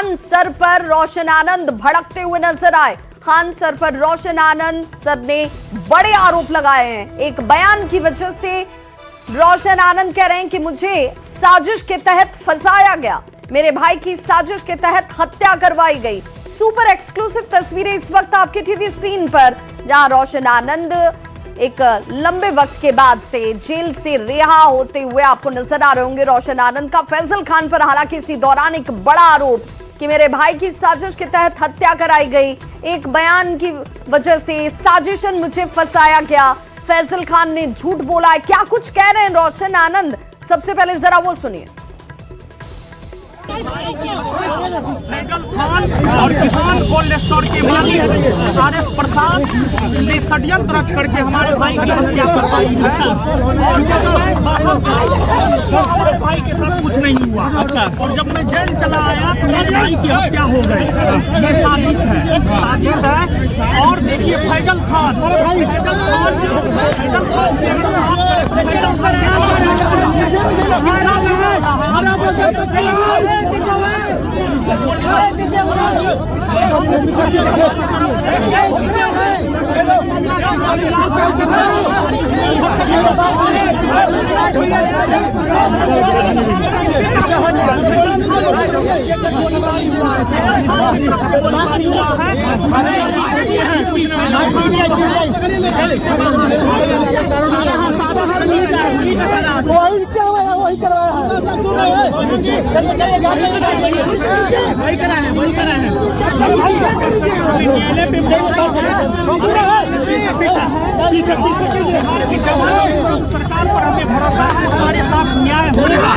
Khan sir पर रोशन आनंद भड़कते हुए नजर आए। खान सर पर रोशन आनंद सर ने बड़े आरोप लगाए हैं। एक बयान की वजह से रोशन आनंद कह रहे हैं कि मुझे साजिश के तहत फंसाया गया, मेरे भाई की साजिश के तहत हत्या करवाई गई। सुपर एक्सक्लूसिव तस्वीरें इस वक्त आपके टीवी स्क्रीन पर, जहां रोशन आनंद एक लंबे वक्त के बाद से जेल से रिहा होते हुए आपको नजर आ रहे होंगे। रोशन आनंद का फैजल खान पर हालांकि इसी दौरान एक बड़ा आरोप कि मेरे भाई की साजिश के तहत हत्या कराई गई, एक बयान की वजह से साजिशन मुझे फंसाया गया। फैजल खान ने झूठ बोला है। क्या कुछ कह रहे हैं रोशन आनंद, सबसे पहले जरा वो सुनिए। फैजल खान और किसान कोल्ड स्टोर के मालिक आर.एस. प्रसाद ने षड्यंत्र रच करके हमारे भाई की हत्या करवाई है। हमारे भाई के साथ कुछ नहीं हुआ। और जब मैं जेल चला आया तो मेरे भाई की हत्या हो गई। ये साजिश है, साजिश है। और देखिए फैजल खान वही करवाया सरकार पर हमें भरोसा है, हमारे साथ न्याय होगा।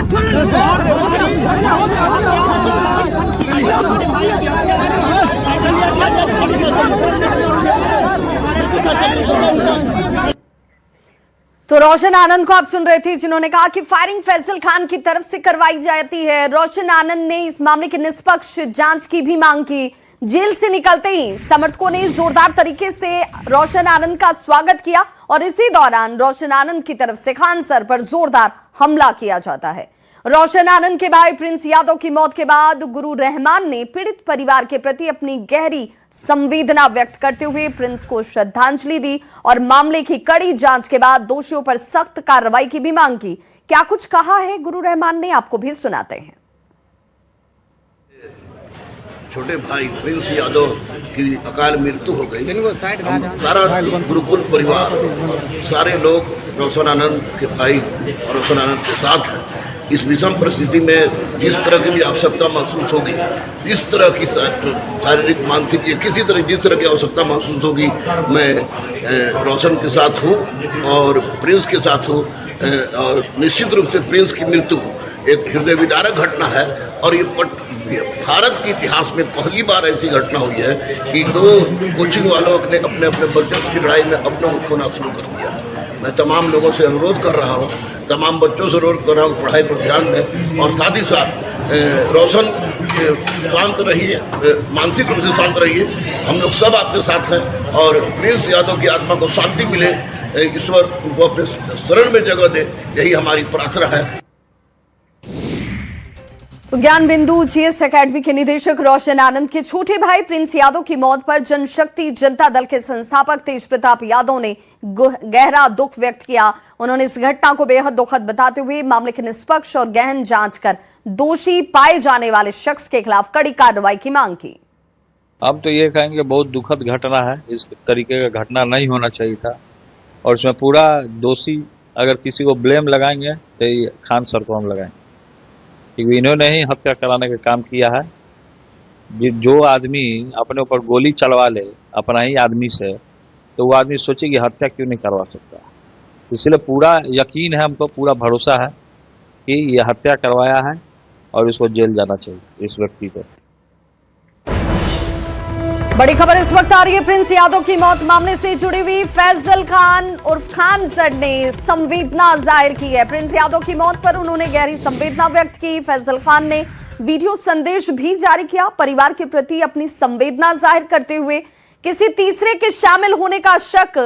तो रोशन आनंद को आप सुन रहे थे, जिन्होंने कहा कि फायरिंग फैजल खान की तरफ से करवाई जाती है। रोशन आनंद ने इस मामले की निष्पक्ष जांच की भी मांग की। जेल से निकलते ही समर्थकों ने जोरदार तरीके से रोशन आनंद का स्वागत किया और इसी दौरान रोशन आनंद की तरफ से खान सर पर जोरदार हमला किया जाता है। रोशन आनंद के भाई प्रिंस यादव की मौत के बाद गुरु रहमान ने पीड़ित परिवार के प्रति अपनी गहरी संवेदना व्यक्त करते हुए प्रिंस को श्रद्धांजलि दी और मामले की कड़ी जांच के बाद दोषियों पर सख्त कार्रवाई की भी मांग की। क्या कुछ कहा है गुरु रहमान ने, आपको भी सुनाते हैं। छोटे भाई प्रिंस यादव की अकाल मृत्यु हो गई। हम सारा गुरुकुल परिवार सारे लोग रोशन आनंद के भाई और रोशन आनंद के साथ हैं। इस विषम परिस्थिति में जिस तरह की भी आवश्यकता महसूस होगी, इस तरह की शारीरिक मानसिक या किसी तरह जिस तरह की आवश्यकता महसूस होगी, मैं रोशन के साथ हूँ और प्रिंस के साथ हूँ। और निश्चित रूप से प्रिंस की मृत्यु एक हृदय विदारक घटना है और ये भारत के इतिहास में पहली बार ऐसी घटना हुई है कि दो कोचिंग वालों ने अपने अपने वर्चस्व की लड़ाई में अपना को खोना शुरू कर दिया। मैं तमाम लोगों से अनुरोध कर रहा हूँ, तमाम बच्चों से अनुरोध कर रहा हूँ, पढ़ाई पर ध्यान दें और साथ ही साथ रोशन शांत रहिए, मानसिक रूप से शांत रहिए। हम लोग सब आपके साथ हैं और प्रिंस यादव की आत्मा को शांति मिले, ईश्वर उनको अपने शरण में जगह दे, यही हमारी प्रार्थना है। ज्ञान बिंदु जीएस एकेडमी के निदेशक रोशन आनंद के छोटे भाई प्रिंस यादव की मौत पर जनशक्ति जनता दल के संस्थापक तेज प्रताप यादव ने गहरा दुख व्यक्त किया। उन्होंने इस घटना को बेहद दुखद बताते हुए मामले की निष्पक्ष और गहन जांच कर दोषी पाए जाने वाले शख्स के खिलाफ कड़ी कार्रवाई की मांग की। अब तो ये कहेंगे बहुत दुखद घटना है, इस तरीके का घटना नहीं होना चाहिए था और इसमें पूरा दोषी अगर किसी को ब्लेम लगाएंगे तो ये खान सर को हम लगाएंगे, क्योंकि इन्होंने ही हत्या कराने का काम किया है। जो आदमी अपने ऊपर गोली चलवा ले अपना ही आदमी से, तो वो आदमी सोचे कि हत्या क्यों नहीं करवा सकता। इसलिए पूरा यकीन है, हमको पूरा भरोसा है कि ये हत्या करवाया है और इसको जेल जाना चाहिए इस व्यक्ति को। बड़ी खबर इस वक्त आ रही है। प्रिंस यादव की मौत मामले से जुड़ी हुई फैजल खान उर्फ खान सर ने संवेदना जाहिर की है। प्रिंस यादव की मौत पर उन्होंने गहरी संवेदना व्यक्त की। फैजल खान ने वीडियो संदेश भी जारी किया, परिवार के प्रति अपनी संवेदना जाहिर करते हुए किसी तीसरे के शामिल होने का शक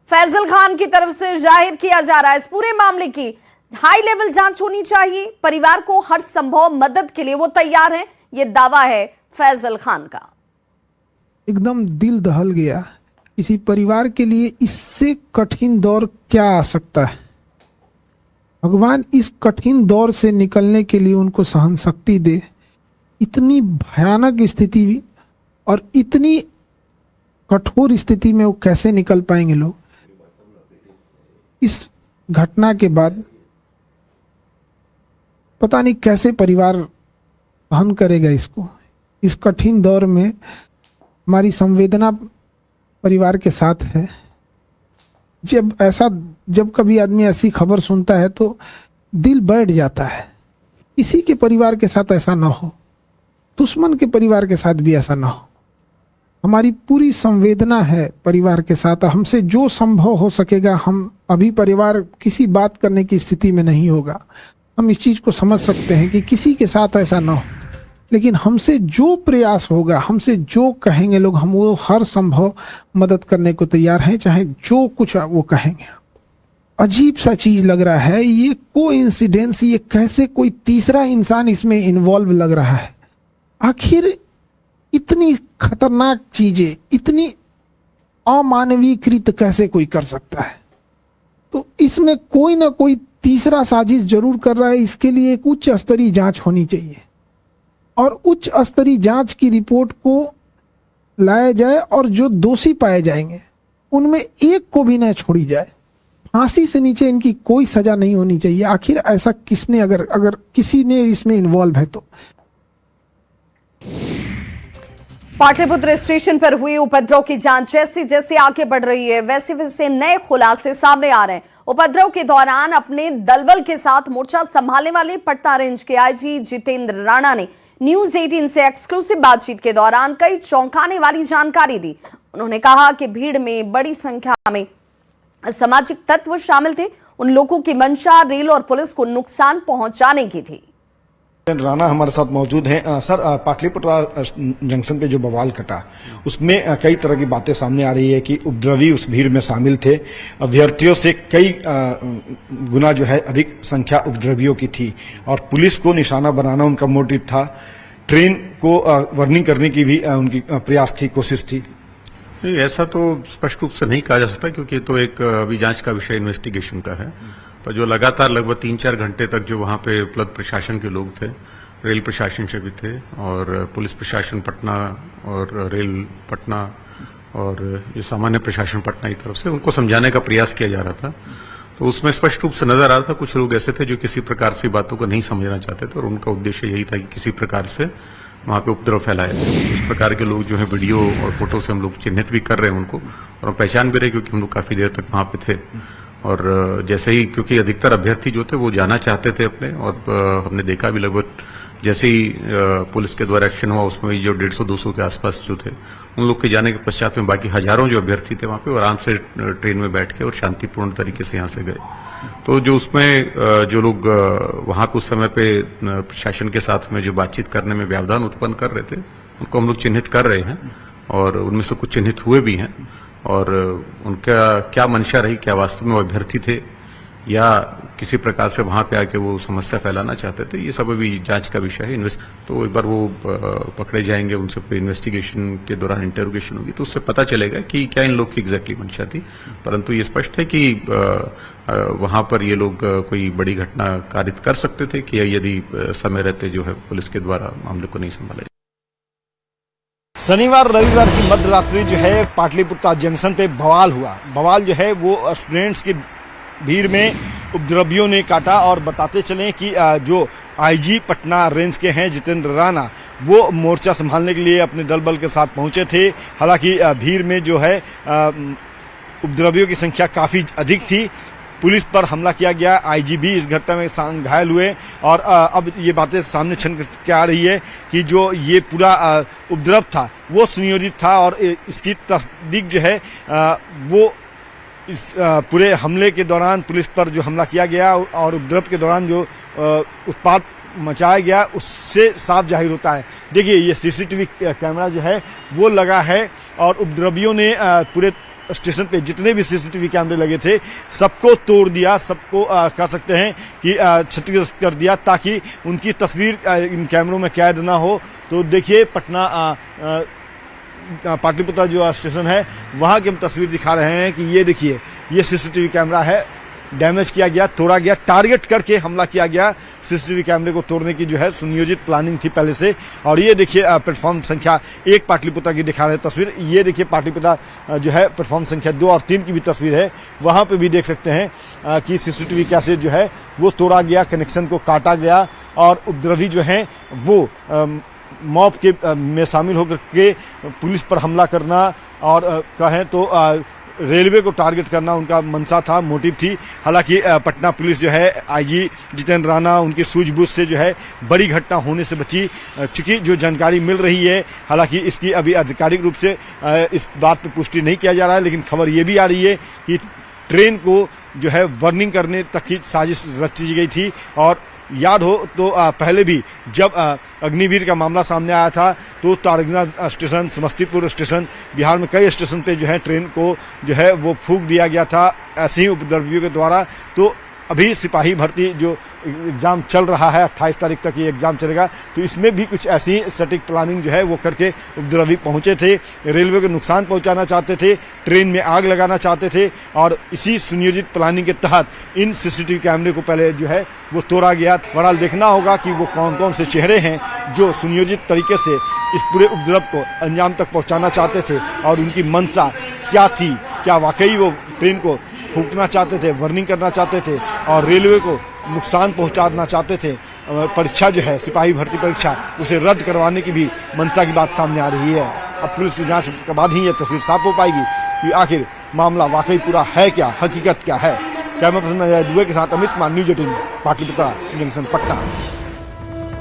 फैजल खान की तरफ से जाहिर किया जा रहा है। इस पूरे मामले की हाई लेवल जांच होनी चाहिए, परिवार को हर संभव मदद के लिए वो तैयार हैं, ये दावा है फैजल खान का। एकदम दिल दहल गया। किसी परिवार के लिए इससे कठिन दौर क्या आ सकता है। भगवान इस कठिन दौर से निकलने के लिए उनको सहन शक्ति दे। इतनी भयानक स्थिति और इतनी कठोर स्थिति में वो कैसे निकल पाएंगे लोग। इस घटना के बाद पता नहीं कैसे परिवार सहन करेगा इसको। इस कठिन दौर में हमारी संवेदना परिवार के साथ है। जब कभी आदमी ऐसी खबर सुनता है तो दिल बैठ जाता है। किसी के परिवार के साथ ऐसा ना हो, दुश्मन के परिवार के साथ भी ऐसा ना हो। हमारी पूरी संवेदना है परिवार के साथ। हमसे जो संभव हो सकेगा, हम अभी परिवार किसी बात करने की स्थिति में नहीं होगा। हम इस चीज को समझ सकते हैं कि किसी के साथ ऐसा ना हो, लेकिन हमसे जो प्रयास होगा, हमसे जो कहेंगे लोग, हम वो हर संभव मदद करने को तैयार हैं, चाहे जो कुछ वो कहेंगे। अजीब सा चीज लग रहा है ये कोइंसिडेंस। ये कैसे कोई तीसरा इंसान इसमें इन्वॉल्व लग रहा है। आखिर इतनी खतरनाक चीजें, इतनी अमानवीकृत कैसे कोई कर सकता है। तो इसमें कोई ना कोई तीसरा साजिश जरूर कर रहा है। इसके लिए एक उच्च स्तरीय जांच होनी चाहिए और उच्च स्तरीय जांच की रिपोर्ट को लाया जाए और जो दोषी पाए जाएंगे उनमें एक को भी न छोड़ी जाए। फांसी से नीचे इनकी कोई सजा नहीं होनी चाहिए। आखिर ऐसा किसने, अगर किसी ने इसमें इन्वॉल्व है तो। पाटलिपुत्र स्टेशन पर हुई उपद्रव की जांच जैसे जैसे आगे बढ़ रही है, वैसे वैसे नए खुलासे सामने आ रहे हैं। उपद्रव के दौरान अपने दलबल के साथ मोर्चा संभालने वाले पटना रेंज के आईजी जितेंद्र राणा ने न्यूज 18 से एक्सक्लूसिव बातचीत के दौरान कई चौंकाने वाली जानकारी दी। उन्होंने कहा कि भीड़ में बड़ी संख्या में असामाजिक तत्व शामिल थे। उन लोगों की मंशा रेल और पुलिस को नुकसान पहुंचाने की थी। राणा हमारे साथ मौजूद हैं। सर, पाटलिपुत्र जंक्शन पे जो बवाल कटा उसमें कई तरह की बातें सामने आ रही है कि उपद्रवी उस भीड़ में शामिल थे। अभ्यर्थियों से कई गुना जो है अधिक संख्या उपद्रवियों की थी और पुलिस को निशाना बनाना उनका मोटिव था। ट्रेन को वार्निंग करने की भी उनकी प्रयास थी, कोशिश थी। नहीं, ऐसा तो स्पष्ट रूप से नहीं कहा जा सकता क्योंकि तो एक अभी जांच का विषय इन्वेस्टिगेशन का है। पर जो लगातार लगभग 3-4 घंटे तक जो वहां पे उपलब्ध प्रशासन के लोग थे, रेल प्रशासन से भी थे और पुलिस प्रशासन पटना और रेल पटना और ये सामान्य प्रशासन पटना की तरफ से उनको समझाने का प्रयास किया जा रहा था। तो उसमें स्पष्ट रूप से नजर आ रहा था कुछ लोग ऐसे थे जो किसी प्रकार से बातों को नहीं समझना चाहते थे और उनका उद्देश्य यही था कि किसी प्रकार से वहां पे उपद्रव फैलाया जाए। इस प्रकार के लोग जो है वीडियो और फोटो से हम लोग चिन्हित भी कर रहे हैं उनको और हम पहचान भी रहे क्योंकि हम लोग काफी देर तक वहां पे थे। और जैसे ही, क्योंकि अधिकतर अभ्यर्थी जो थे वो जाना चाहते थे अपने, और हमने देखा भी लगभग जैसे ही पुलिस के द्वारा एक्शन हुआ उसमें जो 150-200 के आसपास जो थे उन लोग के जाने के पश्चात में बाकी हजारों जो अभ्यर्थी थे वहां पे आराम से ट्रेन में बैठ के और शांतिपूर्ण तरीके से यहाँ से गए। तो जो उसमें जो लोग वहां पे उस समय पे प्रशासन के साथ में जो बातचीत करने में व्यवधान उत्पन्न कर रहे थे उनको हम लोग चिन्हित कर रहे हैं और उनमें से कुछ चिन्हित हुए भी हैं। और उनका क्या मंशा रही, क्या वास्तव में वो अभ्यर्थी थे या किसी प्रकार से वहां पे आके वो समस्या फैलाना चाहते थे, ये सब अभी जांच का विषय है। तो एक बार वो पकड़े जाएंगे, उनसे कोई इन्वेस्टिगेशन के दौरान इंटरोगेशन होगी तो उससे पता चलेगा कि क्या इन लोग की एग्जैक्टली मंशा थी। परंतु ये स्पष्ट है कि वहां पर ये लोग कोई बड़ी घटना कारित कर सकते थे कि यदि समय रहते जो है पुलिस के द्वारा मामले को नहीं संभाला। शनिवार रविवार की मध्य रात्रि जो है पाटलिपुत्र जंक्शन पे बवाल हुआ। बवाल जो है वो स्टूडेंट्स की भीड़ में उपद्रवियों ने काटा। और बताते चलें कि जो आईजी पटना रेंज के हैं जितेंद्र राणा, वो मोर्चा संभालने के लिए अपने दल बल के साथ पहुंचे थे। हालांकि भीड़ में जो है उपद्रवियों की संख्या काफी अधिक थी। पुलिस पर हमला किया गया, आईजी भी इस घटना में घायल हुए। और अब ये बातें सामने छन के आ रही है कि जो ये पूरा उपद्रव था वो सुनियोजित था और इसकी तस्दीक जो है वो इस पूरे हमले के दौरान पुलिस पर जो हमला किया गया और उपद्रव के दौरान जो उत्पात मचाया गया उससे साफ जाहिर होता है। देखिए, ये सीसीटीवी कैमरा जो है वो लगा है और उपद्रवियों ने पूरे स्टेशन पे जितने भी सीसीटीवी कैमरे लगे थे सबको तोड़ दिया, सबको कह सकते हैं कि क्षतिग्रस्त कर दिया ताकि उनकी तस्वीर इन कैमरों में कैद ना हो। तो देखिए पटना पाटलिपुत्र जो स्टेशन है वहां की हम तस्वीर दिखा रहे हैं कि ये देखिए ये सीसीटीवी कैमरा है, डैमेज किया गया, तोड़ा गया, टारगेट करके हमला किया गया। सीसीटीवी कैमरे को तोड़ने की जो है सुनियोजित प्लानिंग थी पहले से। और ये देखिए प्लेटफॉर्म संख्या 1 पाटलिपुत्र की दिखा रहे हैं तस्वीर। ये देखिए पाटलिपुत्र जो है प्लेटफॉर्म संख्या 2 और 3 की भी तस्वीर है, वहां पे भी देख सकते हैं कि सीसीटीवी कैसे जो है वो तोड़ा गया, कनेक्शन को काटा गया और उपद्रवी जो है वो मॉब के में शामिल होकर के पुलिस पर हमला करना और कहें तो रेलवे को टारगेट करना उनका मंशा था, मोटिव थी। हालांकि पटना पुलिस जो है आईजी जितेंद्र राणा उनकी सूझबूझ से जो है बड़ी घटना होने से बची। चूंकि जो जानकारी मिल रही है, हालांकि इसकी अभी आधिकारिक रूप से इस बात पर पुष्टि नहीं किया जा रहा है, लेकिन खबर ये भी आ रही है कि ट्रेन को जो है वार्निंग करने तक की साजिश रची गई थी। और याद हो तो पहले भी जब अग्निवीर का मामला सामने आया था तो तारगना स्टेशन, समस्तीपुर स्टेशन, बिहार में कई स्टेशन पे जो है ट्रेन को जो है वो फूंक दिया गया था ऐसे ही उपद्रवियों के द्वारा। तो अभी सिपाही भर्ती जो एग्जाम चल रहा है 28 तारीख तक ये एग्जाम चलेगा, तो इसमें भी कुछ ऐसी सटीक प्लानिंग जो है वो करके उपद्रवी पहुंचे थे, रेलवे को नुकसान पहुंचाना चाहते थे, ट्रेन में आग लगाना चाहते थे। और इसी सुनियोजित प्लानिंग के तहत इन सीसीटीवी कैमरे को पहले जो है वो तोड़ा गया। बहरहाल देखना होगा कि वो कौन कौन से चेहरे हैं जो सुनियोजित तरीके से इस पूरे उपद्रव को अंजाम तक पहुंचाना चाहते थे और उनकी मंशा क्या थी। क्या वाकई वो ट्रेन को फूंकना चाहते थे, वार्निंग करना चाहते थे और रेलवे को नुकसान पहुंचाना चाहते थे। परीक्षा जो है सिपाही भर्ती परीक्षा उसे रद्द करवाने की भी मंशा की बात सामने आ रही है। अब पुलिस की जांच के बाद ही यह तस्वीर साफ हो पाएगी कि आखिर मामला वाकई पूरा है क्या, हकीकत क्या है। कैमरा पर्सन अजय दुबे के साथ अमित कुमार, न्यूज 18 पाटलिपुत्र जंक्शन पटना।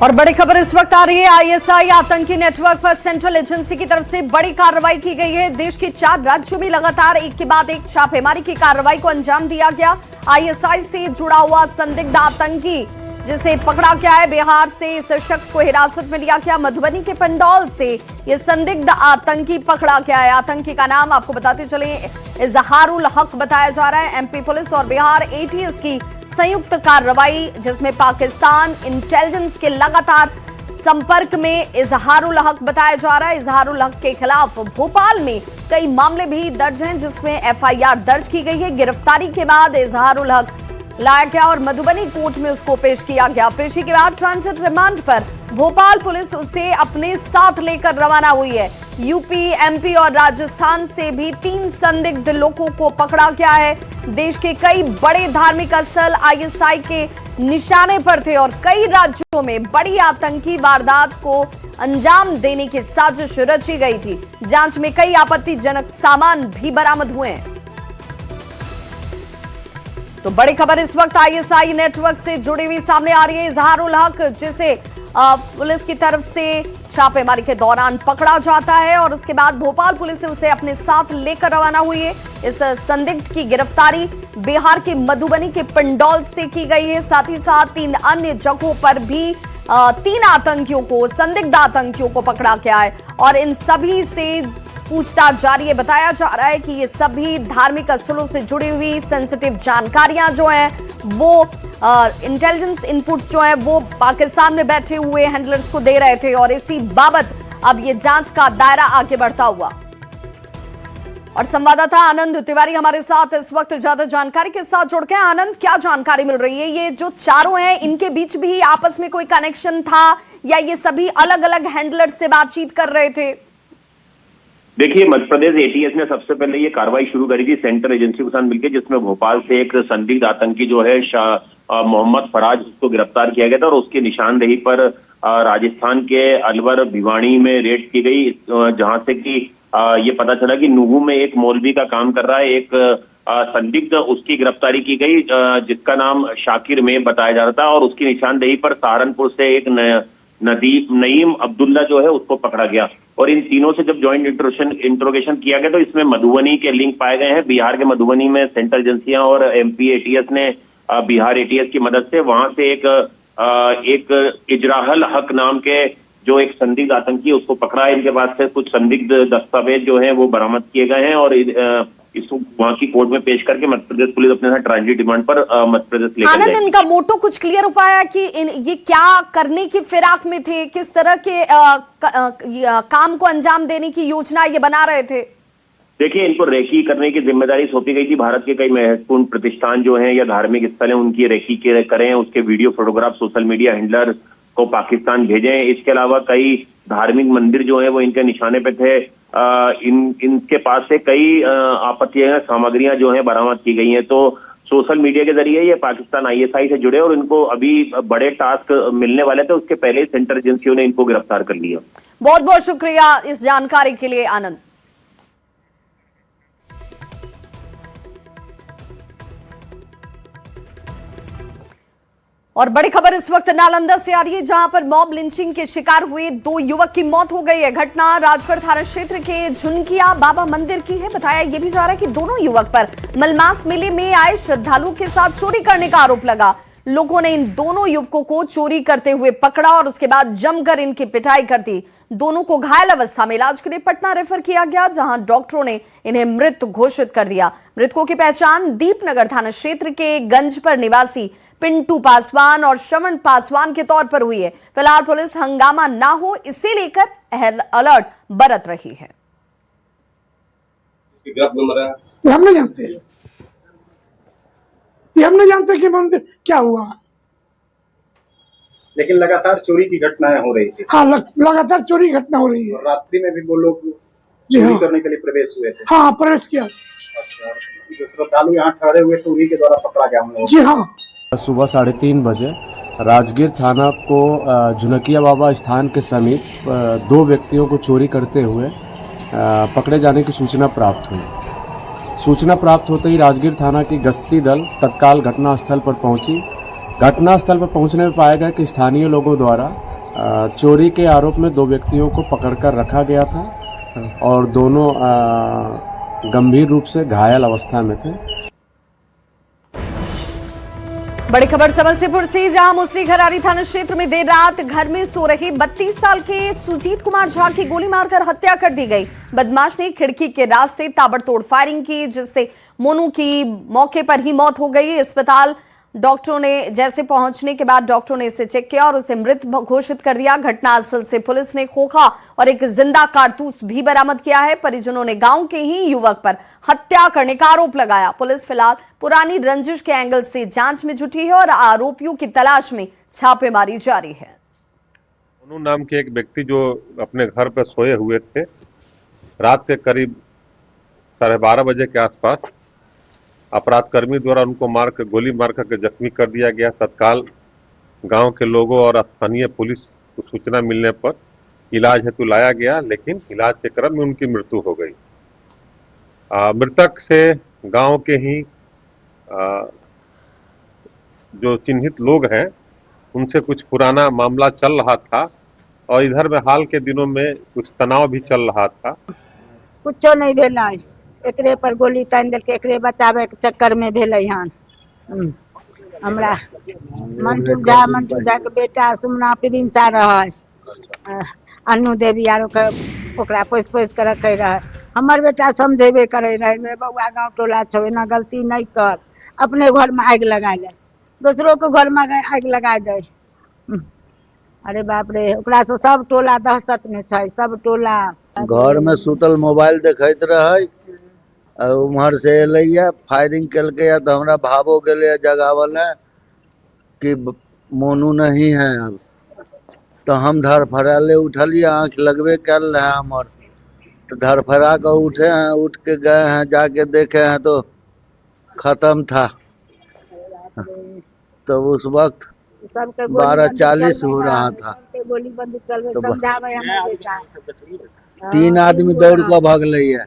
और बड़ी खबर इस वक्त आ रही है, आईएसआई आतंकी नेटवर्क पर सेंट्रल एजेंसी की तरफ से बड़ी कार्रवाई की गई है। देश के 4 राज्यों में लगातार एक के बाद एक छापेमारी की कार्रवाई को अंजाम दिया गया। आईएसआई से जुड़ा हुआ संदिग्ध आतंकी जिसे पकड़ा गया है, बिहार से इस शख्स को हिरासत में लिया गया। मधुबनी के पंडौल से ये संदिग्ध आतंकी पकड़ा गया है। आतंकी का नाम आपको बताते चले इजहारुल हक बताया जा रहा है। एमपी पुलिस और बिहार एटीएस की संयुक्त कार्रवाई जिसमें पाकिस्तान इंटेलिजेंस के लगातार संपर्क में इजहारुल हक बताया जा रहा है। इजहारुल हक के खिलाफ भोपाल में कई मामले भी दर्ज हैं जिसमें एफआईआर दर्ज की गई है। गिरफ्तारी के बाद इजहारुल हक लाया गया और मधुबनी कोर्ट में उसको पेश किया गया। पेशी के बाद ट्रांजिट रिमांड पर भोपाल पुलिस उसे अपने साथ लेकर रवाना हुई है। यूपी, एमपी और राजस्थान से भी 3 संदिग्ध लोगों को पकड़ा गया है। देश के कई बड़े धार्मिक स्थल आईएसआई के निशाने पर थे और कई राज्यों में बड़ी आतंकी वारदात को अंजाम देने की साजिश रची गई थी। जांच में कई आपत्तिजनक सामान भी बरामद हुए हैं। तो बड़ी खबर इस वक्त आईएसआई नेटवर्क से जुड़ी हुई सामने आ रही है। इजहारुल हक जिसे पुलिस की तरफ से छापेमारी के दौरान पकड़ा जाता है और उसके बाद भोपाल पुलिस उसे अपने साथ लेकर रवाना हुई है। इस संदिग्ध की गिरफ्तारी बिहार के मधुबनी के पंडौल से की गई है। साथ ही साथ 3 अन्य जगहों पर भी 3 आतंकियों को, संदिग्ध आतंकियों को पकड़ा गया है और इन सभी से पूछताछ जारी है। बताया जा रहा है कि ये सभी धार्मिक स्थलों से जुड़ी हुई सेंसिटिव जानकारियां जो हैं वो इंटेलिजेंस इनपुट्स जो हैं वो पाकिस्तान में बैठे हुए हैंडलर्स को दे रहे थे और इसी बाबत अब ये जांच का दायरा आगे बढ़ता हुआ। और संवाददाता आनंद तिवारी हमारे साथ इस वक्त ज्यादा जानकारी के साथ जुड़ गए। आनंद, क्या जानकारी मिल रही है? ये जो चारों हैं इनके बीच भी आपस में कोई कनेक्शन था या ये सभी अलग अलग हैंडलर से बातचीत कर रहे थे? देखिए, मध्य प्रदेश एटीएस ने सबसे पहले ये कार्रवाई शुरू करी थी सेंट्रल एजेंसी के साथ मिलकर, जिसमें भोपाल से एक संदिग्ध आतंकी जो है मोहम्मद फराज, उसको गिरफ्तार किया गया था और उसकी निशानदेही पर राजस्थान के अलवर भिवानी में रेड की गई, जहां से कि ये पता चला कि नुहू में एक मौलवी का काम कर रहा है एक संदिग्ध, उसकी गिरफ्तारी की गई जिसका नाम शाकिर में बताया जा रहा था और उसकी निशानदेही पर सहारनपुर से एक नईम अब्दुल्ला जो है उसको पकड़ा गया। और इन तीनों से जब ज्वाइंट इंट्रोगेशन किया गया तो इसमें मधुबनी के लिंक पाए गए हैं। बिहार के मधुबनी में सेंट्रल एजेंसियां और एमपी एटीएस ने बिहार एटीएस की मदद से वहां से एक इजराहल हक नाम के जो एक संदिग्ध आतंकी है उसको पकड़ा है। इनके पास से कुछ संदिग्ध दस्तावेज जो है वो बरामद किए गए हैं और इसको वहां की कोर्ट में पेश करके मध्य प्रदेश पुलिस अपने साथ ट्रांजिट डिमांड पर मध्य प्रदेश लेकर आनंद, जाएगी। इनका मोटो कुछ क्लियर हो पाया कि ये क्या करने की फिराक में थे, किस तरह के काम को अंजाम देने की योजना ये बना रहे थे? देखिए, इनको रेकी करने की जिम्मेदारी सौंपी गई थी। भारत के कई महत्वपूर्ण प्रतिष्ठान जो हैं या धार्मिक स्थल हैं उनकी रेकी करें, उसके video photograph social media handler को पाकिस्तान भेजें। इसके अलावा कई धार्मिक मंदिर जो हैं वो इनके निशाने पे थे। इनके पास से कई आपत्तिजनक सामग्रियां जो हैं बरामद की गई हैं। तो सोशल मीडिया के जरिए ये पाकिस्तान ISI से जुड़े और इनको अभी बड़े टास्क मिलने वाले थे, उसके पहले सेंट्रल एजेंसियों ने इनको गिरफ्तार कर लिया। बहुत बहुत शुक्रिया इस जानकारी के लिए आनंद। और बड़ी खबर इस वक्त नालंदा से आ रही है, जहां पर मॉब लिंचिंग के शिकार हुए 2 युवक की मौत हो गई है। घटना राजगढ़ थाना क्षेत्र के झुनकिया बाबा मंदिर की है। बताया यह भी जा रहा है कि दोनों युवक पर मलमास मेले में आए श्रद्धालुओं के साथ चोरी करने का आरोप लगा। लोगों ने इन दोनों युवकों को चोरी करते हुए पकड़ा और उसके बाद जमकर इनकी पिटाई कर दी। दोनों को घायल अवस्था में इलाज के लिए पटना रेफर किया गया, जहां डॉक्टरों ने इन्हें मृत घोषित कर दिया। मृतकों की पहचान दीपनगर थाना क्षेत्र के गंजपर निवासी पिंटू पासवान और श्रवण पासवान के तौर पर हुई है। फिलहाल पुलिस हंगामा ना हो इसे लेकर अलर्ट बरत रही है। हम नहीं जानते, ये हम नहीं जानते कि मंदिर क्या हुआ, लेकिन लगातार चोरी की घटनाएं हो रही थी। हाँ, लगातार चोरी घटना हो रही है। और रात्रि में भी वो लोग जी चोरी हाँ करने के लिए प्रवेश हुए थे। हाँ, प्रवेश किया। अच्छा, जो श्रद्धालु यहाँ ठहरे हुए थे उन्हीं के द्वारा पकड़ा गया हम लोग। जी हाँ, सुबह 3:30 बजे राजगीर थाना को झुनकिया बाबा स्थान के समीप 2 व्यक्तियों को चोरी करते हुए पकड़े जाने की सूचना प्राप्त हुई। सूचना प्राप्त होते ही राजगीर थाना की गश्ती दल तत्काल घटनास्थल पर पहुंची। घटनास्थल पर पहुंचने में पाया गया कि स्थानीय लोगों द्वारा चोरी के आरोप में 2 व्यक्तियों को पकड़कर रखा गया था और दोनों गंभीर रूप से घायल अवस्था में थे। बड़ी खबर समस्तीपुर से, जहां मुसरी घरारी थाना क्षेत्र में देर रात घर में सो रहे 32 साल के सुजीत कुमार झा की गोली मारकर हत्या कर दी गई। बदमाश ने खिड़की के रास्ते ताबड़तोड़ फायरिंग की, जिससे मोनू की मौके पर ही मौत हो गई। अस्पताल डॉक्टरों ने जैसे पहुंचने के बाद डॉक्टरों ने इसे चेक किया और उसे मृत घोषित कर दिया। घटनास्थल से पुलिस ने खोखा और एक जिंदा कारतूस भी बरामद किया है। परिजनों ने गांव के ही युवक पर हत्या करने का आरोप लगाया। पुलिस फिलहाल पुरानी रंजिश के एंगल से जांच में जुटी है और आरोपियों की तलाश में छापेमारी जारी है। मोनू नाम के एक व्यक्ति जो अपने घर पर सोए हुए थे, रात के करीब 12:30 बजे के आसपास अपराधकर्मी द्वारा उनको गोली मार करके जख्मी कर दिया गया। तत्काल गांव के लोगों और स्थानीय पुलिस को सूचना मिलने पर इलाज हेतु लाया गया, लेकिन इलाज के क्रम में उनकी मृत्यु हो गई। मृतक से गांव के ही जो चिन्हित लोग हैं उनसे कुछ पुराना मामला चल रहा था और इधर में हाल के दिनों में कुछ तनाव भी चल रहा था। कुछ नहीं भेला, एकरे पर गोली तान देलकै, एकरे बचावे के चक्कर में भेलै हन। हमरा मंटू झा के बेटा सुमना प्रिंसा रहे, अन्नू देवी आरो के ओकरा पोस के रखे रहे। हमर बेटा समझेबे करे रहे, मेरे बउआ गांव टोला छो, एना गलती नहीं कर, अपने घर में आग लगा ले, दूसरों के घर में आग लगा दे। अरे बाप रे, ओकरा से सब टोला दहशत में छै, सब टोला। घर में सुतल मोबाइल देखैत रहे, उम्हर से एलैया, फायरिंग केलकै तो हमरा भावो गेलै जगावल कि मोनू नहीं है अब, तो हम धरफड़ाले उठलिए, आँख लगबे कल है हमर, तो धरफड़ा कर उठे हैं, उठ के गए हैं, जाके देखे हैं तो खत्म था। तो उस वक्त 12:40 हो रहा था, तो 3 आदमी दौड़ कर भगलै है।